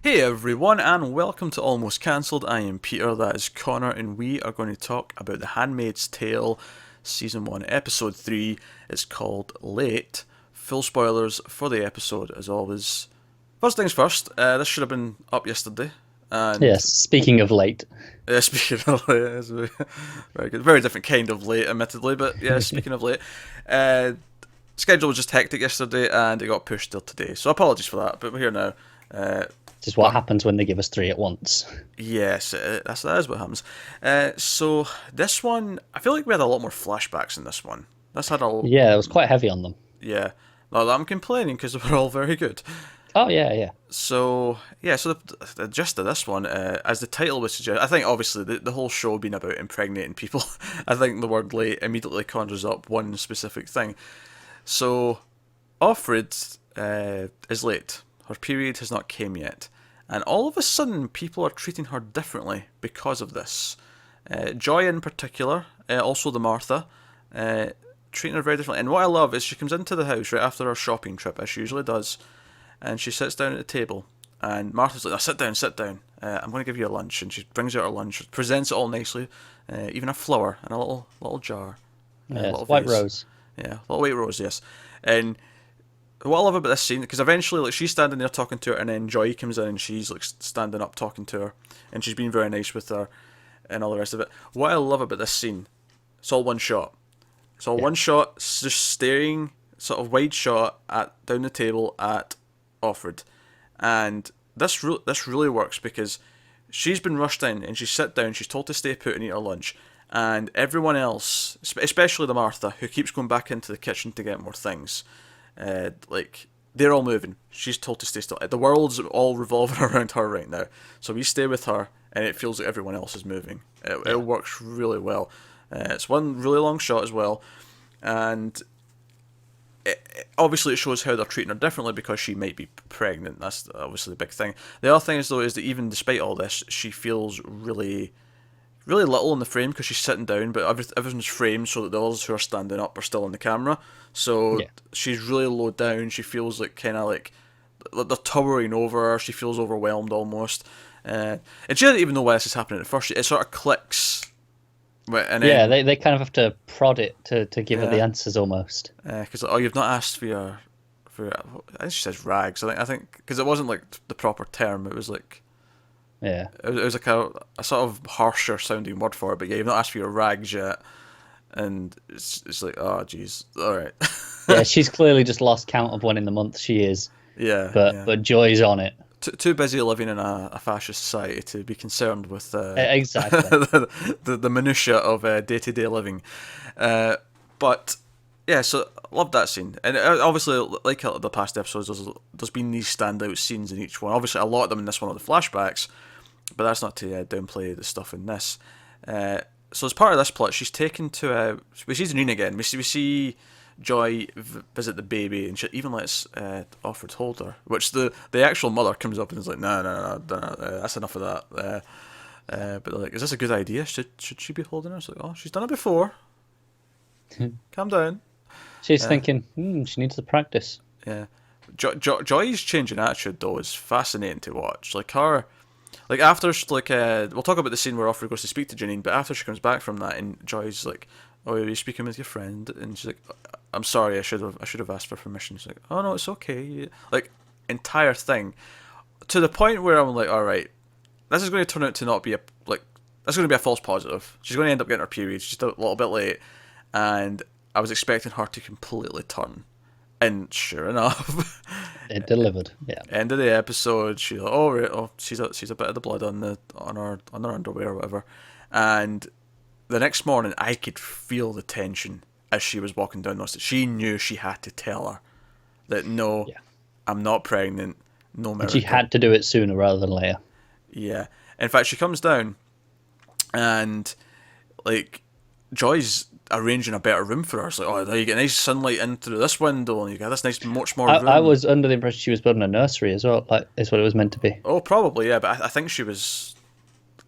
Hey everyone, and welcome to Almost Cancelled. I am Peter, that is Connor, and we are going to talk about The Handmaid's Tale, Season 1, Episode 3. It's called Late. Full spoilers for the episode, as always. First things first, this should have been up yesterday. And Yes, speaking of late. speaking of late, it's very good. Very different kind of late, admittedly, but yeah, speaking of late. Uh, Schedule was just hectic yesterday, and it got pushed till today, so apologies for that, but we're here now. This is what happens when they give us three at once. Yes, that is what happens. So this one, I feel like we had a lot more flashbacks in this one. This had a Yeah, it was quite heavy on them. yeah. Not that I'm complaining because they were all very good. Oh, yeah, yeah. So yeah, so the gist of this one, as the title would suggest, I think obviously the whole show being about impregnating people, I think the word late immediately conjures up one specific thing. So Offred is late. Her period has not came yet. And all of a sudden, people are treating her differently because of this. Joy in particular, also the Martha, treating her very differently. And what I love is she comes into the house right after her shopping trip, as she usually does, and she sits down at the table. And Martha's like, "Oh, sit down, sit down. I'm going to give you a lunch." And she brings out her lunch, presents it all nicely, even a flower and a little jar. A Yes, little White vase. Rose. Yeah, little white rose, yes. And what I love about this scene, because eventually, like, she's standing there talking to her, and then Joy comes in and she's like standing up talking to her, and she's being very nice with her, and all the rest of it. What I love about this scene, it's all one shot. It's all Yeah. one shot, just staring, sort of wide shot at down the table at Offred, and this really works because she's been rushed in and she's sit down. She's told to stay put and eat her lunch, and everyone else, especially the Martha, who keeps going back into the kitchen to get more things. Like, they're all moving. She's told to stay still. The world's all revolving around her right now. So we stay with her, and it feels like everyone else is moving. Yeah. It works really well. It's one really long shot as well, and obviously it shows how they're treating her differently because she might be pregnant. That's obviously the big thing. The other thing is, though, is that even despite all this, she feels really little in the frame because she's sitting down, but everything's framed so that the others who are standing up are still in the camera. So Yeah. she's really low down. She feels like kind of like they're towering over her. She feels overwhelmed almost. And she doesn't even know why this is happening at first. It sort of clicks, and Yeah, then they kind of have to prod it to give her the yeah, answers almost. because oh, you've not asked I think she says rags. I think because it wasn't like the proper term. It was like Yeah. it was like a sort of harsher sounding word for it. But yeah, you've not asked for your rags yet. And it's like, oh jeez, all right. Yeah, she's clearly just lost count of when in the month she is, Yeah, but yeah. but Joy's on it. Too busy living in a fascist society to be concerned with Exactly. the minutiae of day-to-day living. But yeah, so I love that scene, and obviously, like the past episodes, there's been these standout scenes in each one. Obviously, a lot of them in this one are the flashbacks, but that's not to downplay the stuff in this. So as part of this plot, she's taken to we see Zanine again. We see Joy visit the baby, and she even lets Offred hold her. Which the actual mother comes up and is like, no, that's enough of that. But they're like, is this a good idea? Should she be holding her? It's like, oh, she's done it before. Calm down. She's thinking, she needs to practice. Yeah. Joy's changing attitude though is fascinating to watch. Like her, like after we'll talk about the scene where Offred goes to speak to Janine, but after she comes back from that, and Joy's like, "Oh, are you speaking with your friend?" And she's like, "I'm sorry, I should have asked for permission." She's like, "Oh no, it's okay." Like, entire thing to the point where I'm like, "All right, this is going to turn out to not be that's going to be a false positive. She's going to end up getting her period. She's just a little bit late," and I was expecting her to completely turn. And sure enough, It delivered. Yeah. end of the episode, she's like, "Oh right, oh she's a bit of the blood on her underwear or whatever," and the next morning I could feel the tension as she was walking down the stairs. She knew she had to tell her that no, Yeah. I'm not pregnant, no And she miracle. had to do it sooner rather than later. Yeah, in fact, she comes down and like Joy's arranging a better room for her. It's like, oh, there you get nice sunlight in through this window, and you get this nice, much more room. I was under the impression she was building a nursery as well. Like, is what it was meant to be. Oh, probably, yeah, but I think she was.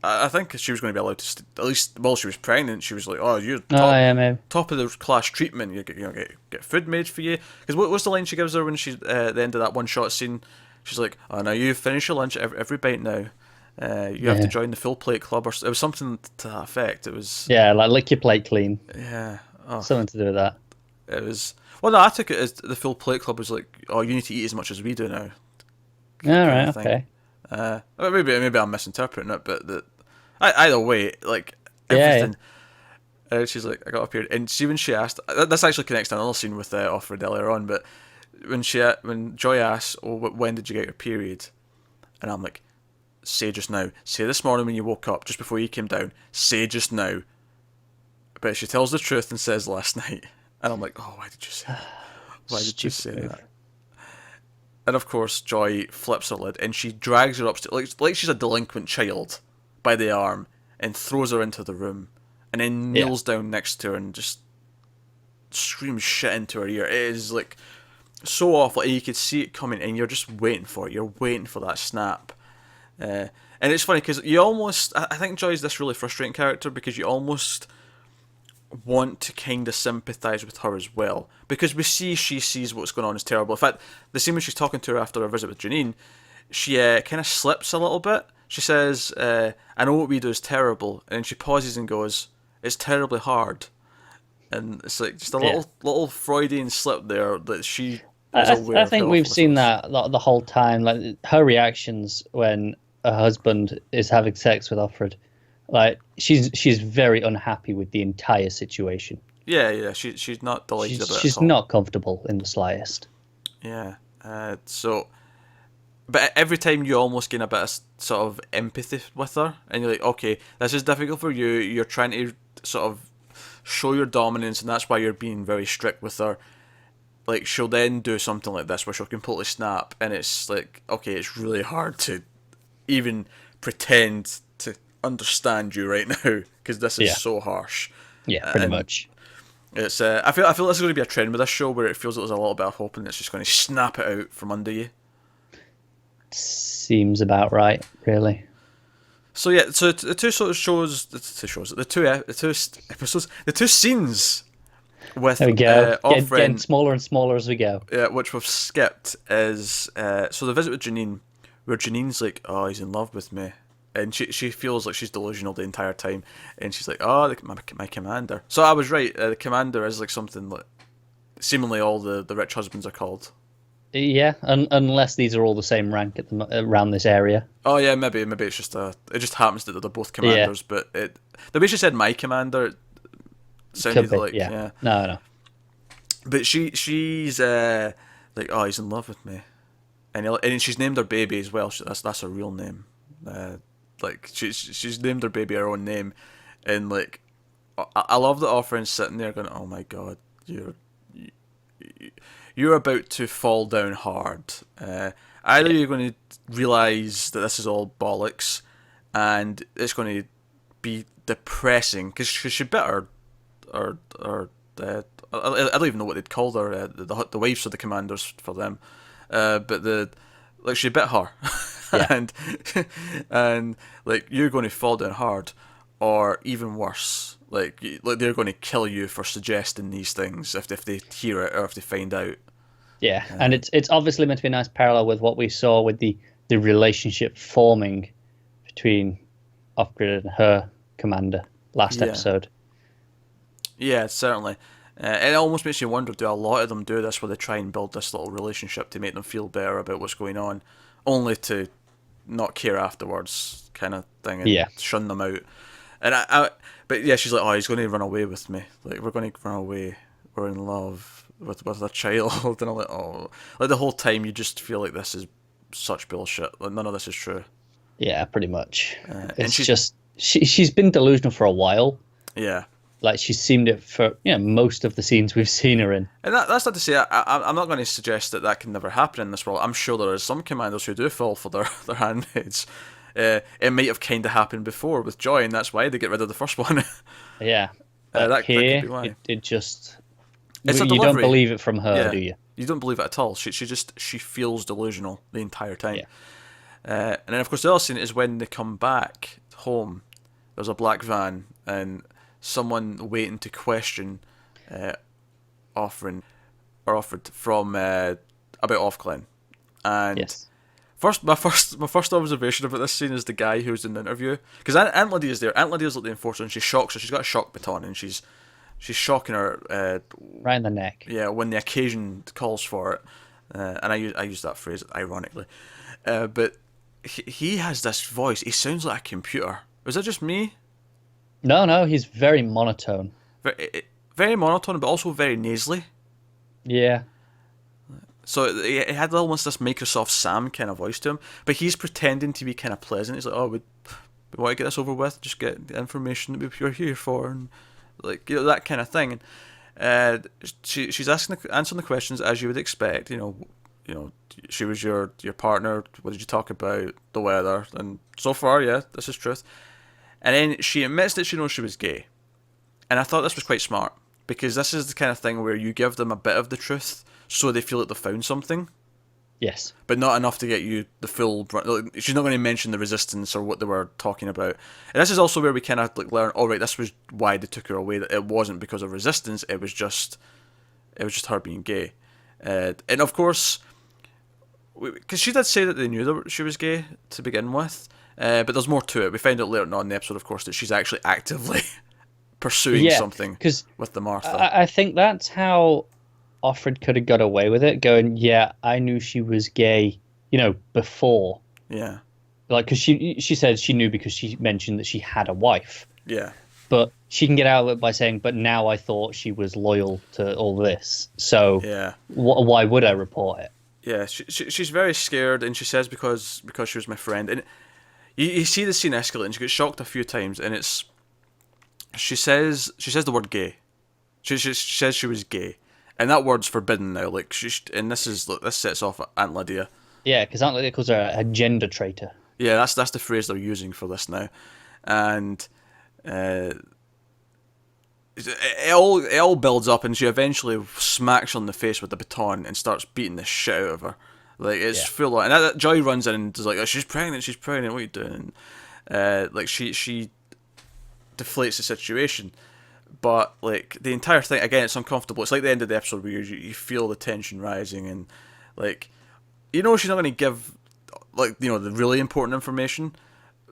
I think she was going to be allowed to, at least while she was pregnant, she was like, "Oh, you're Oh, yeah, maybe. top of the class treatment. Get food made for you." Because what's the line she gives her when she's at the end of that one shot scene? She's like, "Oh, now you finish your lunch every bite now. You have to Yeah. join the full plate club," or it was something to that effect. It was, Yeah, like lick your plate clean. yeah, oh, Something to do with that. it was. Well, no, I took it as the full plate club was like, "Oh, you need to eat as much as we do now," All kind of right, thing. okay. Maybe I'm misinterpreting it, but either way, like Yeah, yeah. everything. She's like, I got a period, and see when she asked, this actually connects to another scene with Offred earlier on. But when Joy asks, "Oh, when did you get your period?" and I'm like, "Say just now. Say this morning when you woke up, just before you came down. Say just now." But she tells the truth and says last night, and I'm like, "Oh, why did you say that? Why did you Stupid say that?" move. And of course, Joy flips her lid and she drags her upstairs like she's a delinquent child by the arm and throws her into the room, and then Yeah. kneels down next to her and just screams shit into her ear. It is like so awful. You could see it coming, and you're just waiting for it. You're waiting for that snap. And it's funny because you almost, I think Joy's this really frustrating character because you almost want to kind of sympathise with her as well, because we see she sees what's going on is terrible. In fact, the scene when she's talking to her after her visit with Janine, she kind of slips a little bit. She says, "I know what we do is terrible," and then she pauses and goes, "It's terribly hard." And it's like just a Yeah. little Freudian slip there that she is I aware of how think we've awful this seen was. that the whole time. Like her reactions when her husband is having sex with Offred, like she's very unhappy with the entire situation. Yeah, yeah, she's not delighted about it at She's all. not comfortable in the slightest. Yeah. But every time you almost gain a bit of sort of empathy with her, and you're like, okay, this is difficult for you. You're trying to sort of show your dominance, and that's why you're being very strict with her. Like, she'll then do something like this where she'll completely snap, and it's like, okay, it's really hard to even pretend to understand you right now because this is Yeah, so harsh. yeah, pretty And much. it's I feel this is going to be a trend with this show where it feels like there's a little bit of hope and it's just going to snap it out from under you. Seems about right, really. So yeah, so the two sort of shows, the two episodes, the two scenes There with we go. Getting Offren, smaller and smaller as we go. which we've skipped, is so the visit with Janine, where Janine's like, "Oh, he's in love with me," and she feels like she's delusional the entire time, and she's like, "Oh, my commander." So I was right. The commander is like something like seemingly all the rich husbands are called. Yeah, unless these are all the same rank at around this area. Oh yeah, maybe it's just it just happens that they're both Yeah, commanders, but the way she said my commander it could sounded be. like Yeah. yeah. No, no. But she's like, "Oh, he's in love with me," and she's named her baby as well. That's her real name. Uh, like she's named her baby her own name, and like I love that Offren's sitting there going, "Oh my god, you're about to fall down hard. Either Yeah, you're going to realize that this is all bollocks, and it's going to be depressing because she bit her I don't even know what they'd call her, the wives of the commanders for them, but like she bit her, yeah, and and like you're going to fall down hard, or even worse, like they're going to kill you for suggesting these things if they hear it or if they find out. yeah. And it's obviously meant to be a nice parallel with what we saw with the relationship forming between Offgrid and her commander last Yeah, episode. yeah, certainly. It almost makes you wonder: do a lot of them do this, where they try and build this little relationship to make them feel better about what's going on, only to not care afterwards, kind of thing, and Yeah, shun them out? But yeah, she's like, "Oh, he's going to run away with me. Like we're going to run away. We're in love with a child." And I'm like, "Oh," like the whole time you just feel like this is such bullshit. Like none of this is true. yeah, pretty much. And It's she's just she's been delusional for a while. yeah. Like she's seemed it for most of the scenes we've seen her in. And that's not to say I'm not going to suggest that can never happen in this world. I'm sure there are some commanders who do fall for their handmaids. It might have kind of happened before with Joy, and that's why they get rid of the first one. Yeah, but That could here be why. it just It's a you don't delivery. believe it from her, Yeah, do you? you don't believe it at all. She feels delusional the entire time. Yeah, And then of course the other scene is when they come back home. There's a black van and someone waiting to question uh, offering or offered from about Offglen, and yes, My first observation about this scene is the guy who's in the interview, because Aunt Lydia is there. Aunt Lydia's like the enforcer, and she shocks her. She's got a shock baton, and she's shocking her. Right in the neck. Yeah, when the occasion calls for it, and I use that phrase ironically, but he has this voice. He sounds like a computer. Is that just me? No, he's very monotone. Very monotone, but also very nasally. Yeah. So it had almost this Microsoft Sam kind of voice to him, but he's pretending to be kind of pleasant. He's like, "Oh, we want to get this over with. Just get the information that we're here for," and like that kind of thing. And she's answering the questions as you would expect. She was your partner. What did you talk about? The weather, and so far, yeah, this is truth. And then she admits that she knows she was gay, and I thought this was quite smart because this is the kind of thing where you give them a bit of the truth so they feel like they found something. Yes. But not enough to get you the full. She's not going to mention the resistance or what they were talking about. And this is also where we kind of like learn. All right, this was why they took her away. That it wasn't because of resistance. It was just her being gay. And of course, because she did say that they knew that she was gay to begin with. But there's more to it. We find out later on in the episode, of course, that she's actually actively pursuing something with the Martha. I think that's how Offred could have got away with it, going, yeah, I knew she was gay, before. Yeah. Like, because she said she knew because she mentioned that she had a wife. Yeah. But she can get out of it by saying, but now I thought she was loyal to all this. So yeah. Why would I report it? Yeah, she's very scared, and she says because she was my friend. And you see the scene escalate, and she gets shocked a few times, and she says the word gay. She says she was gay. And that word's forbidden now. Like this sets off Aunt Lydia. Yeah, because Aunt Lydia calls her a gender traitor. Yeah, that's the phrase they're using for this now, and it all builds up, and she eventually smacks her in the face with the baton and starts beating the shit out of her. Like it's full on, and that Joy runs in and is like, "Oh, she's pregnant. What are you doing?" Like she deflates the situation. But like the entire thing, again, it's uncomfortable. It's like the end of the episode where you feel the tension rising, and like she's not going to give the really important information,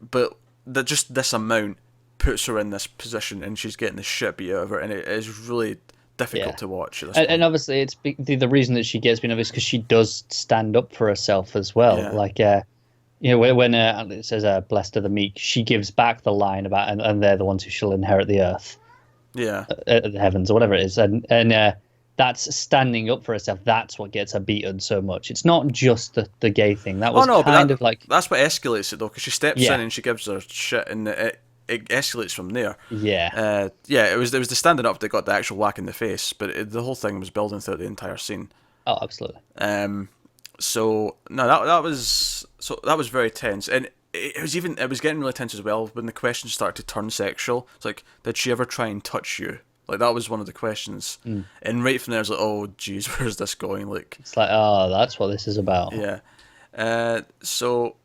but that just this amount puts her in this position, and she's getting the shit beat out of her, and it is really difficult to watch. At this point. And obviously, it's the reason that she gets beat up is because she does stand up for herself as well. Yeah. Like when it says "blessed are the meek," she gives back the line about and they're the ones who shall inherit the earth. Yeah, the heavens or whatever it is, and that's standing up for herself. That's what gets her beaten so much. It's not just the gay thing. That was of like that's what escalates it though, because she steps in and she gives her shit, and it escalates from there. Yeah, it was the standing up that got the actual whack in the face, but the whole thing was building throughout the entire scene. Oh, absolutely. So no, that was very tense, and it was getting really tense as well when the questions started to turn sexual. It's like, did she ever try and touch you? Like that was one of the questions, and right from there, I was like, oh geez, where's this going? Like it's like, oh, that's what this is about. Yeah, so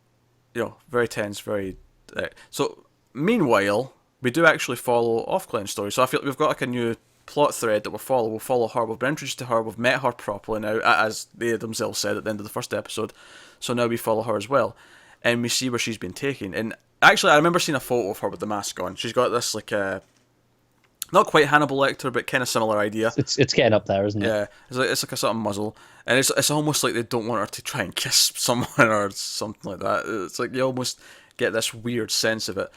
very tense, very. So meanwhile, we do actually follow Offglen's story. So I feel like we've got like a new plot thread that we'll follow. We'll follow her. We've been introduced to her. We've met her properly now, as they themselves said at the end of the first episode. So now we follow her as well. And we see where she's been taken. And actually, I remember seeing a photo of her with the mask on. She's got this, like, not quite Hannibal Lecter, but kind of similar idea. It's getting up there, isn't it? Yeah, it's like a sort of muzzle. And it's almost like they don't want her to try and kiss someone or something like that. It's like you almost get this weird sense of it.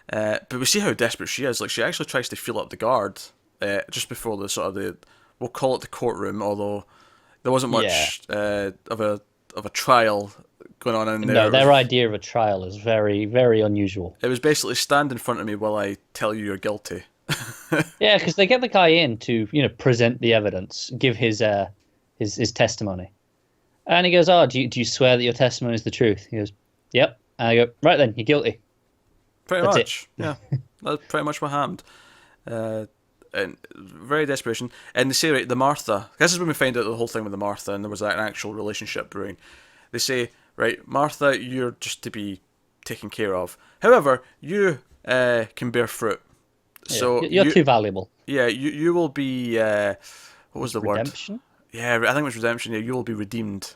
But we see how desperate she is. Like, she actually tries to feel up the guard just before we'll call it the courtroom, although there wasn't much of a trial going on in there. No, their idea of a trial is very, very unusual. It was basically stand in front of me while I tell you you're guilty. Yeah, because they get the guy in to present the evidence, give his testimony, and he goes, "Oh, do you swear that your testimony is the truth?" He goes, "Yep." And I go, "Right then, you're guilty." Pretty much, yeah. That's pretty much what happened. And very desperation. And they say, right, the Martha. This is when we find out the whole thing with the Martha, and there was an actual relationship brewing. They say, right, Martha, you're just to be taken care of. However, you can bear fruit. Yeah, so you're too valuable. Yeah, you will be. What was the Redemption? word? Yeah, I think it was redemption. Yeah, you will be redeemed.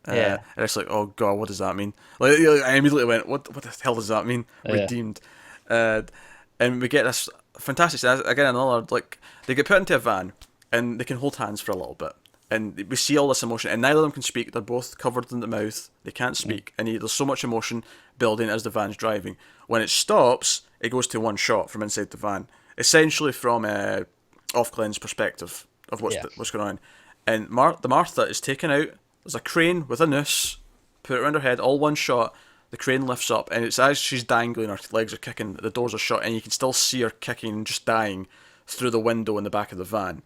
Yeah. And it's like, oh god, what does that mean? Like, I immediately went, what the hell does that mean? Yeah. Redeemed. Uh, and we get this fantastic again, another, like, they get put into a van and they can hold hands for a little bit, and we see all this emotion, and neither of them can speak. They're both covered in the mouth. They can't Mm. speak, and there's so much emotion building as the van's driving. When it stops, it goes to one shot from inside the van, essentially from off Glenn's perspective of Yeah. what's going on. And the Martha is taken out. There's a crane with a noose, put it around her head, all one shot. The crane lifts up, and it's as she's dangling, her legs are kicking, the doors are shut, and you can still see her kicking and just dying through the window in the back of the van.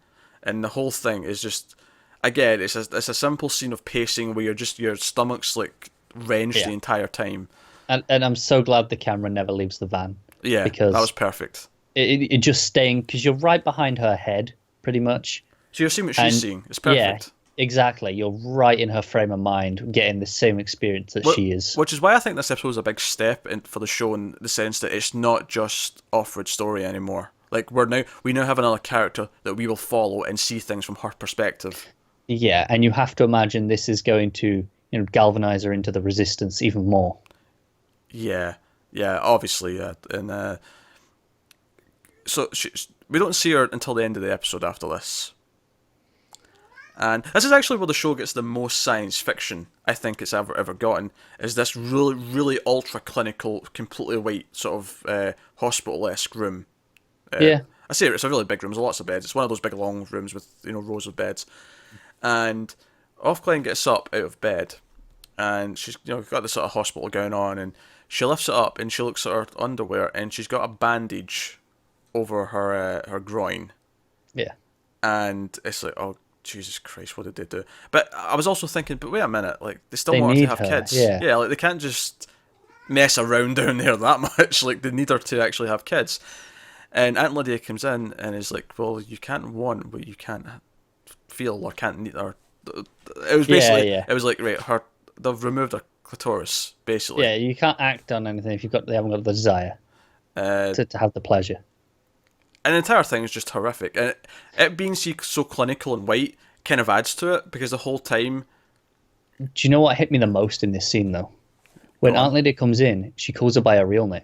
And the whole thing is just, again, it's a simple scene of pacing where your stomach's like wrenched Yeah. the entire time. And I'm so glad the camera never leaves the van Yeah, that was because perfect. it just staying because you're right behind her head pretty much. So you're seeing what she's And seeing. It's yeah, perfect. exactly. You're right in her frame of mind, getting the same experience that she is. Which is why I think this episode is a big step for the show, in the sense that it's not just Offred's story anymore. Like, we now have another character that we will follow and see things from her perspective. Yeah, and you have to imagine this is going to, galvanize her into the resistance even more. Yeah, yeah, obviously, yeah, and so we don't see her until the end of the episode after this. And this is actually where the show gets the most science fiction I think it's ever gotten. Is this really, really ultra clinical, completely white sort of hospital-esque room. Yeah, I say it's a really big room. There's lots of beds. It's one of those big long rooms with rows of beds. And Offglen gets up out of bed, and she's got this sort of hospital going on, and she lifts it up and she looks at her underwear, and she's got a bandage over her groin, yeah, and it's like, oh Jesus Christ, what did they do? But I was also thinking, but wait a minute, like they still they want her to need have her. kids. Yeah, Yeah, like they can't just mess around down there that much. Like they need her to actually have kids. And Aunt Lydia comes in and is like, well, you can't want what you can't feel or can't need her. It was yeah, basically, yeah, it was like, right, they've removed her clitoris, basically. yeah. You can't act on anything if they haven't got the desire Uh, to have the pleasure. and the entire thing is just horrific. And it being so clinical and white kind of adds to it, because the whole time, Do you know what hit me the most in this scene though? When go on. Aunt Lydia comes in, she calls her by her real name.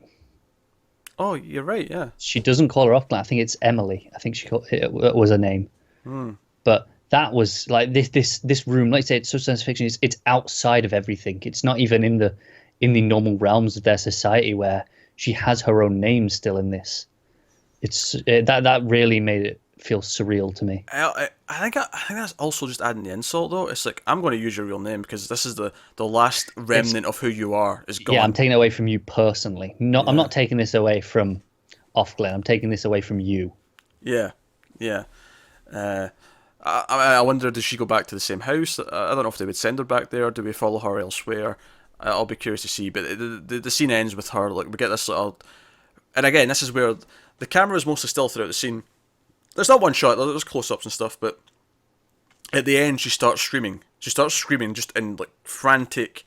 Oh, you're right, yeah. She doesn't call her off. I think it's Emily. I think it was her name. But that was like this room. Like I say, it's such science fiction. It's outside of everything. It's not even in the normal realms of their society where she has her own name still in this. It's that really made it feel surreal to me. I think that's also just adding the insult, though. It's like, I'm going to use your real name because this is the last remnant of who you are is gone. Yeah, I'm taking it away from you personally. I'm not taking this away from Offglen. I'm taking this away from you. Yeah, yeah. I wonder, does she go back to the same house? I don't know if they would send her back there. Do we follow her elsewhere? I'll be curious to see. But the scene ends with her. Like, we get this little, and again, this is where the camera is mostly still throughout the scene. There's not one shot. There's close-ups and stuff, but at the end, she starts screaming. She starts screaming just in like frantic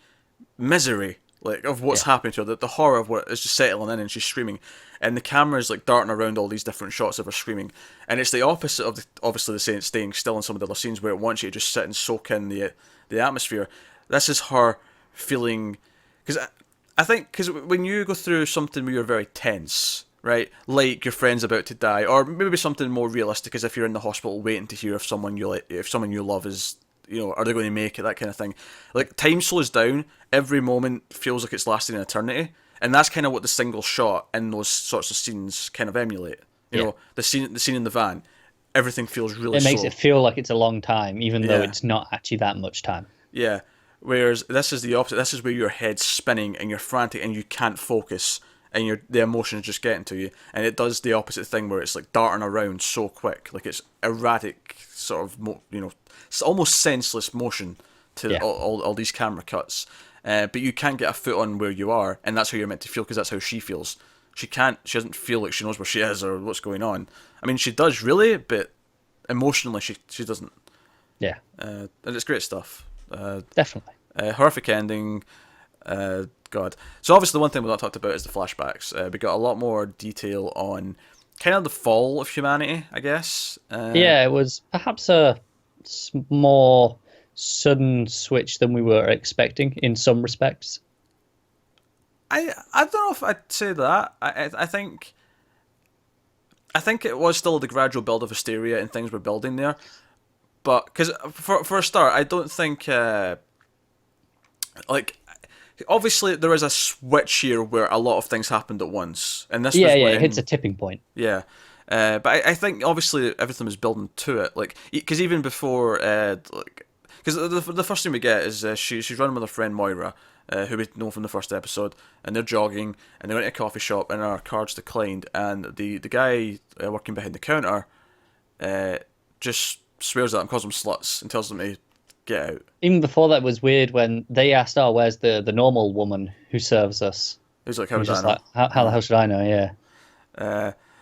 misery, like of what's happening to her. The horror of what is just settling in, and she's screaming. And the camera is like darting around all these different shots of her screaming. And it's the opposite of obviously the staying still in some of the other scenes where it wants you to just sit and soak in the atmosphere. This is her feeling, because I think because when you go through something where you're very tense, right? Like your friend's about to die, or maybe something more realistic, as if you're in the hospital waiting to hear if someone you love is, are they going to make it? That kind of thing. Like, time slows down. Every moment feels like it's lasting an eternity, and that's kind of what the single shot in those sorts of scenes kind of emulate. You know, the scene in the van. Everything feels really. It makes slow. it feel like it's a long time, even though Yeah. it's not actually that much time. Yeah. Whereas this is the opposite. This is where your head's spinning and you're frantic and you can't focus, and the emotions just getting to you. And it does the opposite thing where it's like darting around so quick, like it's erratic, sort of, it's almost senseless motion to all these camera cuts. But you can't get a foot on where you are, and that's how you're meant to feel, because that's how she feels. She doesn't feel like she knows where she is or what's going on. I mean, she does really, but emotionally she doesn't. Yeah, And it's great stuff. definitely. Horrific ending. God. So obviously the one thing we've not talked about is the flashbacks. We got a lot more detail on kind of the fall of humanity, I guess. Yeah, it was perhaps a more sudden switch than we were expecting in some respects. I don't know if I'd say that. I think it was still the gradual build of hysteria and things were building there. But because for a start, I don't think like obviously there is a switch here where a lot of things happened at once, and this Yeah, was yeah, it hits a when tipping point. yeah. But I think obviously everything was building to it, like because even before like because the first thing we get is she's running with her friend Moira, who we know from the first episode, and they're jogging and they're in a coffee shop and our card's declined, and the guy working behind the counter just swears at them, calls them sluts, and tells them to get out. Even before that was weird when they asked, "Oh, where's the normal woman who serves us?" He's like, He how was would I just know? like, "How the hell should I know?" Yeah,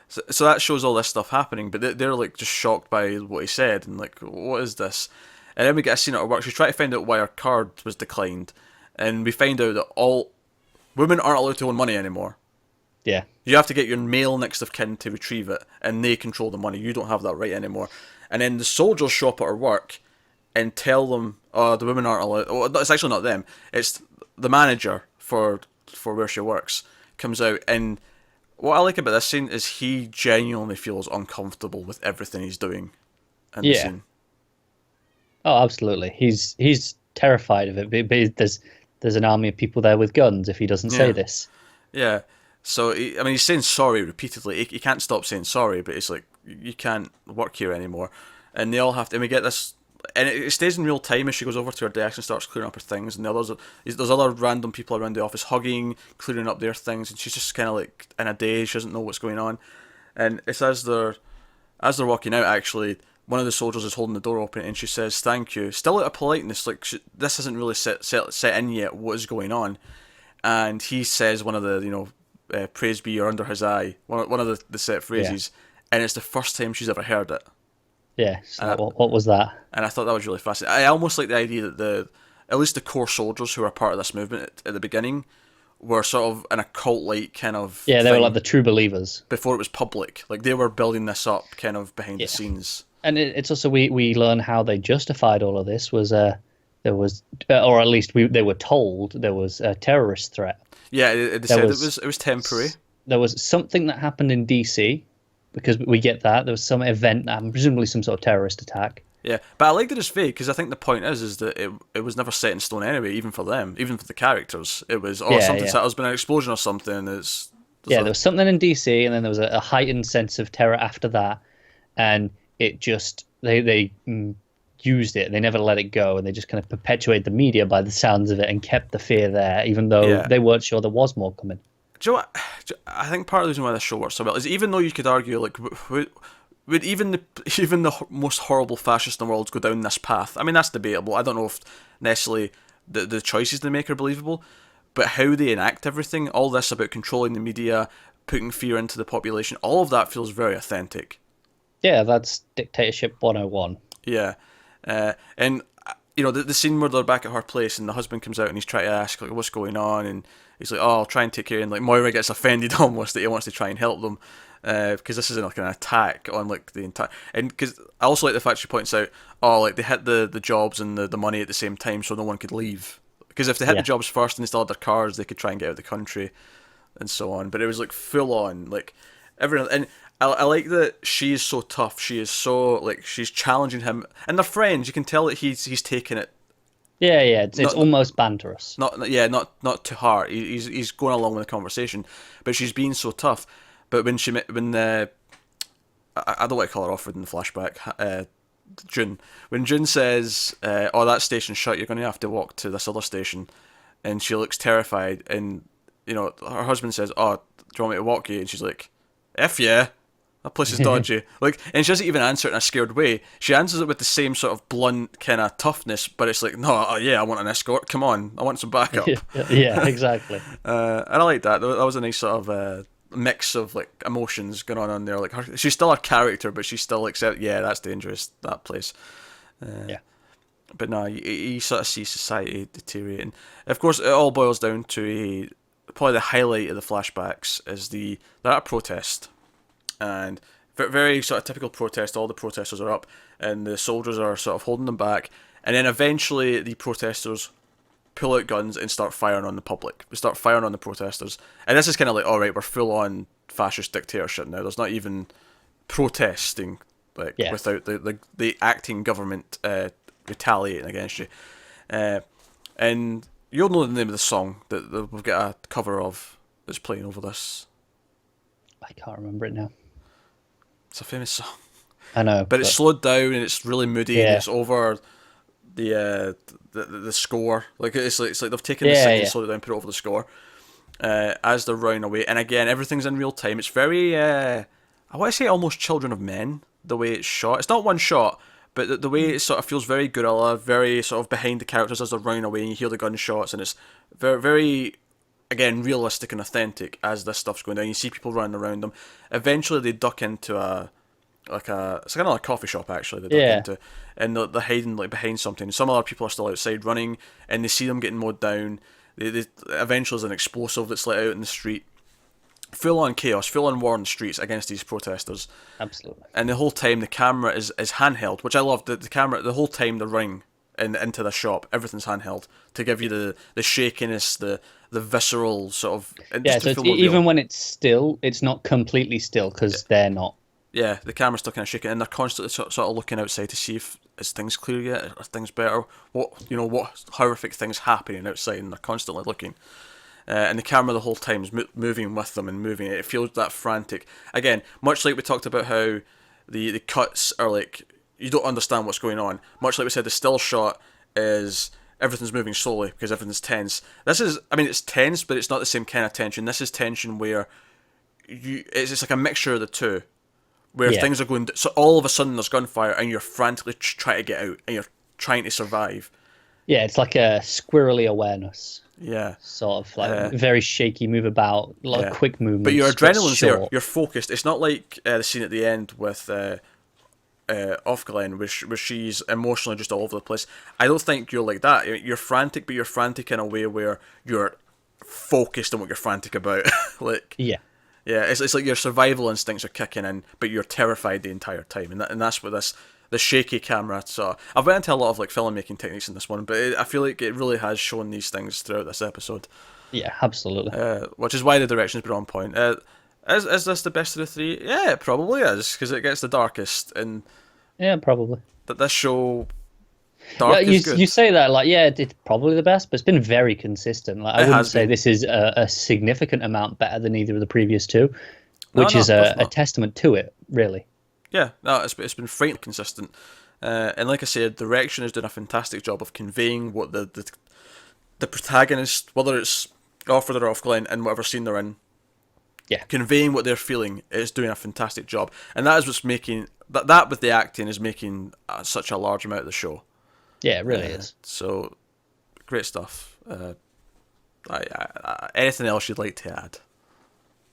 So that shows all this stuff happening, but they're like just shocked by what he said and like, what is this? And then we get a scene at her work. She's trying to find out why her card was declined, and we find out that all women aren't allowed to own money anymore. yeah, You have to get your male next of kin to retrieve it, and they control the money. You don't have that right anymore. And then the soldiers show up at her work and tell them, "Oh, the women aren't allowed." Oh, it's actually not them. It's the manager for where she works comes out, and what I like about this scene is he genuinely feels uncomfortable with everything he's doing in the yeah. scene. Oh, absolutely. He's terrified of it. There's an army of people there with guns if he doesn't say Yeah, this. yeah. So I mean, he's saying sorry repeatedly. He can't stop saying sorry, but it's like you can't work here anymore, and they all have to. And we get this, and it stays in real time as she goes over to her desk and starts clearing up her things. And the others, there's other random people around the office hugging, clearing up their things, and she's just kind of like in a daze. She doesn't know what's going on, and it's as they're walking out. Actually, one of the soldiers is holding the door open, and she says, "Thank you." Still out of politeness, like this isn't really set in yet. What is going on? And he says one of the praise be you're under his eye, one of the set Yeah, phrases, and it's the first time she's ever heard it. yeah. So And I, what was that? and I thought that was really fascinating. I almost like the idea that at least the core soldiers who are part of this movement at the beginning were sort of an occult like kind of Yeah, they were like thing the true believers. before it was public. Like they were building this up kind of behind the Yeah, scenes. and it's also we learn how they justified all of this was there was or at least they were told there was a terrorist threat. Yeah, they There said was it was temporary. there was something that happened in DC because we get that there was some event that happened, presumably some sort of terrorist attack. Yeah, but I like that it's vague because I think the point is that it was never set in stone anyway, even for them, even for the characters. It was Yeah, something yeah. set. There's been an explosion or something. There's Yeah, there was something in DC, and then there was a heightened sense of terror after that, and it just they used it. They never let it go, and they just kind of perpetuated the media by the sounds of it and kept the fear there, even though yeah. they weren't sure there was more coming. Do you know what? I think part of the reason why this show works so well is even though you could argue like would even the most horrible fascists in the world go down this path? I mean that's debatable. I don't know if necessarily the choices they make are believable, but how they enact everything, all this about controlling the media, putting fear into the population, all of that feels very authentic. Yeah, that's dictatorship 101. Yeah, and the scene where they're back at her place and the husband comes out and he's trying to ask like what's going on, and he's like, "Oh, I'll try and take care." And like Moira gets offended almost that he wants to try and help them because this isn't like an attack on like the entire. And because I also like the fact she points out, oh, like they hit the jobs and the money at the same time, so no one could leave. Because if they hit the Yeah, jobs first and they still had their cars, they could try and get out of the country and so on. But it was like full on, like everyone. And I like that she is so tough. She is so like she's challenging him, and they're friends. You can tell that he's taking it yeah, yeah. It's not almost banterous. not to heart. He's going along with the conversation, but she's being so tough. But when I don't want to call her Offred in the flashback. June, when June says, "Oh, that station's shut. You're going to have to walk to this other station," and she looks terrified, and her husband says, "Oh, do you want me to walk you?" And she's like, "F yeah, that place is dodgy." Like, and she doesn't even answer it in a scared way. She answers it with the same sort of blunt kind of toughness, but it's like, "No, yeah, I want an escort. Come on, I want some backup." Yeah, exactly. And I like that. That was a nice sort of mix of like emotions going on there. Like she's still a character, but she's still like, yeah, that's dangerous. That place. Yeah. But no, you sort of see society deteriorating. Of course, it all boils down to probably the highlight of the flashbacks is they're at a protest, and very sort of typical protest. All the protesters are up, and the soldiers are sort of holding them back. And then eventually the protesters pull out guns and start firing on the public. They start firing on the protesters. And this is kind of like, alright, we're full on fascist dictatorship now. There's not even protesting, like, Yeah. without the acting government retaliating against you. And you'll know the name of the song that we've got a cover of that's playing over this. I can't remember it now. It's a famous song. I know. But it's slowed down and it's really moody and Yeah. it's over the score. Like it's like they've taken the Yeah, singing, yeah. slowed it down, put it over the score. As they're running away, and again everything's in real time. It's very I want to say almost Children of Men, the way it's shot. It's not one shot, but the way it sort of feels very guerrilla, very sort of behind the characters as they're running away, and you hear the gunshots, and it's very, very, again, realistic and authentic as this stuff's going down. You see people running around them. Eventually, they duck into it's kind of like a coffee shop actually. They duck Yeah. into, and they're hiding like behind something. Some other people are still outside running, and they see them getting mowed down. They eventually there's an explosive that's let out in the street. Full on chaos, full on war in the streets against these protesters. Absolutely. And the whole time the camera is handheld, which I love. The camera the whole time they're running into the shop, everything's handheld to give you the shakiness, the visceral sort of. And Yeah, just so to it's, feel more even real. when it's still, it's not completely still because they're not. Yeah, the camera's still kind of shaking, and they're constantly sort of looking outside to see if is things clear yet, are things better, what horrific things happening outside, and they're constantly looking. And the camera the whole time is moving with them and moving. It feels that frantic. Again, much like we talked about how the cuts are like you don't understand what's going on. Much like we said, the still shot is everything's moving slowly because everything's tense. It's tense, but it's not the same kind of tension. This is tension where it's like a mixture of the two, where Yeah. things are going. So all of a sudden there's gunfire and you're frantically trying to get out and you're trying to survive. Yeah, it's like a squirrely awareness, Yeah. sort of like very shaky, move about, a lot of quick movements. But your adrenaline's there. short. You're focused. It's not like the scene at the end with Offglen, where she's emotionally just all over the place. I don't think you're like that. You're frantic, but you're frantic in a way where you're focused on what you're frantic about. Like, Yeah. yeah, it's like your survival instincts are kicking in, but you're terrified the entire time, and that's what the shaky camera. So I've went into a lot of like filmmaking techniques in this one, but I feel like it really has shown these things throughout this episode. Yeah, absolutely. Which is why the direction's been on point. Is this the best of the three? Yeah, it probably is, because it gets the darkest, and Yeah, probably. that this show dark Yeah, is good. you say that like, yeah, it's probably the best, but it's been very consistent. Like, I It wouldn't has say been. this is a significant amount better than either of the previous two, which No, is of course a not. testament to it, really. Yeah, no, it's been frighteningly consistent, and like I said, the direction is doing a fantastic job of conveying what the protagonist, whether it's Alfred or Offglen, and whatever scene they're in, Yeah. conveying what they're feeling is doing a fantastic job, and that is what's making that with the acting is making such a large amount of the show. Yeah, it really is. So, great stuff. Anything else you'd like to add?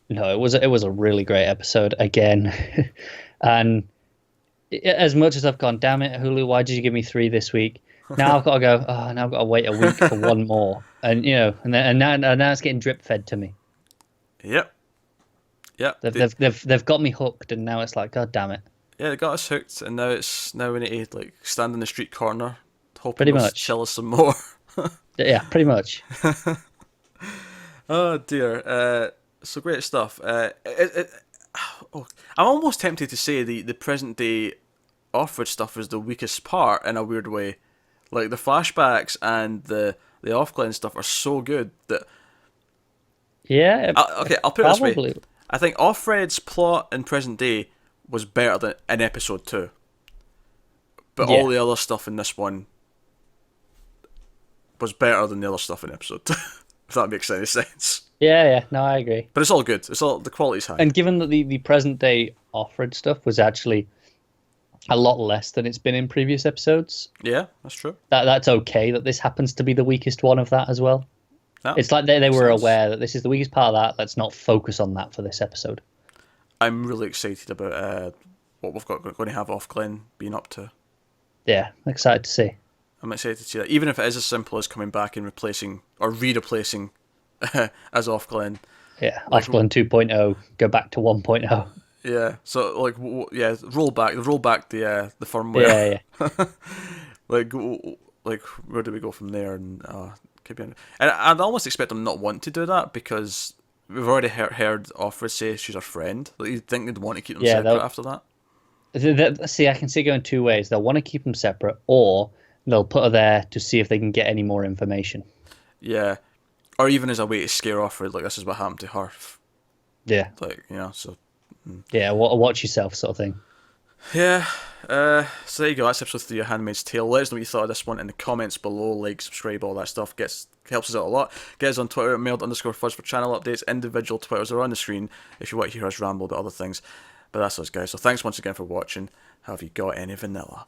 No, it was a really great episode again, and as much as I've gone, damn it, Hulu, why did you give me 3 this week? Now I've got to go. Oh, now I've got to wait a week for one more, and now it's getting drip fed to me. Yep. They've got me hooked, and now it's like, God damn it. Yeah, they got us hooked, and now we need to like stand in the street corner, hoping Pretty they'll much. chill us some more. Yeah, pretty much. Oh dear. So great stuff. I'm almost tempted to say the present day Offred stuff is the weakest part in a weird way. Like the flashbacks and the Offglen stuff are so good that Yeah. I'll put it this way. Probably. I think Offred's plot in present day was better than in episode 2. But all Yeah. the other stuff in this one was better than the other stuff in episode 2. If that makes any sense. Yeah. No, I agree. But it's all good. It's all the quality's high. And given that the present day Offred stuff was actually a lot less than it's been in previous episodes, Yeah, that's true. that's okay that this happens to be the weakest one of that as well. Yeah, It's like they were sense. aware that this is the weakest part of that. Let's not focus on that for this episode. I'm really excited about what we've got going to have Offglen being up to. Yeah, excited to see. I'm excited to see that, even if it is as simple as coming back and replacing or re-replacing as Offglen. Yeah, Offglen 2.0, go back to 1.0. Yeah, so like roll back the firmware. Yeah. Like, like where do we go from there? And could be, and I'd almost expect them not want to do that because we've already heard Offred say she's her friend. Like, you'd think they'd want to keep them Yeah, separate after that. see, I can see it going two ways. They'll want to keep them separate, or they'll put her there to see if they can get any more information. Yeah, or even as a way to scare Offred, like this is what happened to her. Yeah, Like, so yeah. Watch yourself, sort of thing. yeah. So there you go. That's episode 3 of Handmaid's Tale. Let us know what you thought of this one in the comments below. Like, subscribe, all that stuff helps us out a lot. Get us on Twitter at mailed_fuzz for channel updates. Individual Twitters are on the screen if you want to hear us ramble about other things. But that's us, guys. So thanks once again for watching. Have you got any vanilla?